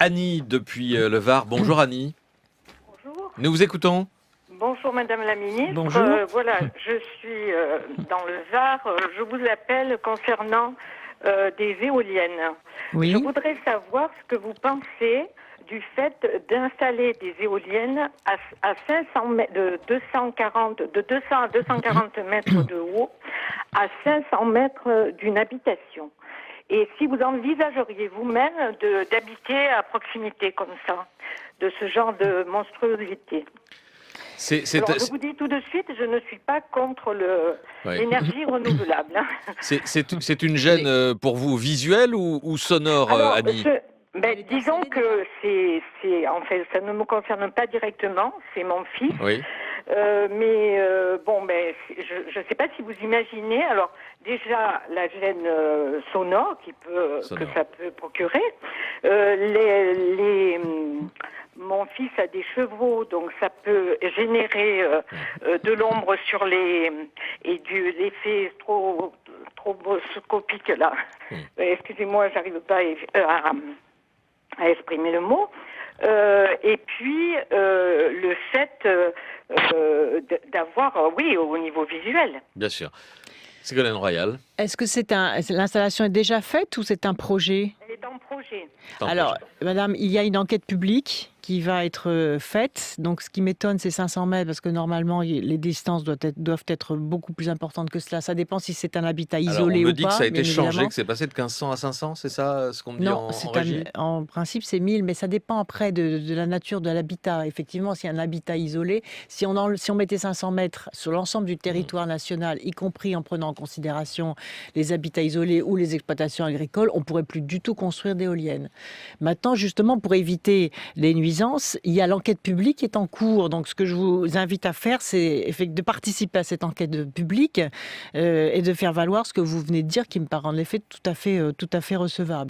Annie depuis le Var. Bonjour Annie, Bonjour. nous vous écoutons. Bonjour Madame la Ministre. Bonjour. Voilà, je suis dans le Var. Je vous appelle concernant des éoliennes. Oui. Je voudrais savoir ce que vous pensez du fait d'installer des éoliennes à 500 mètres, de 200 à 240 mètres de haut, à 500 mètres d'une habitation. Et si vous envisageriez vous-même d'habiter à proximité comme ça, de ce genre de monstruosité. Alors, je vous dis tout de suite, je ne suis pas contre l'énergie renouvelable. C'est une gêne pour vous visuelle ou sonore, Alors, Annie? disons que en fait, ça ne me concerne pas directement, c'est mon fils. Oui. Je ne sais pas si vous imaginez. Alors, déjà la gêne sonore que ça peut procurer. Mon fils a des chevaux, donc ça peut générer de l'ombre sur l'effet stroboscopique là. Excusez-moi, j'arrive pas à exprimer le mot. Et puis le fait d'avoir, oui, au niveau visuel. Bien sûr. Ségolène Royal. Est-ce que l'installation est déjà faite ou c'est un projet? Elle est en projet. Alors, madame, il y a une enquête publique qui va être faite. Donc, ce qui m'étonne, c'est 500 mètres, parce que normalement, les distances doivent être beaucoup plus importantes que cela. Ça dépend si c'est un habitat isolé ou pas. On me dit que ça a été changé, évidemment. que c'est passé de 1500 à 500, c'est ça ce qu'on me dit en régie? En principe, c'est 1000, mais ça dépend après de la nature de l'habitat. Effectivement, s'il y a un habitat isolé, si on mettait 500 mètres sur l'ensemble du territoire national, y compris en prenant en considération les habitats isolés ou les exploitations agricoles, on ne pourrait plus du tout construire d'éoliennes. Maintenant, justement, pour éviter les nuisances, il y a l'enquête publique qui est en cours. Donc, ce que je vous invite à faire, c'est de participer à cette enquête publique et de faire valoir ce que vous venez de dire, qui me paraît en effet tout à fait recevable.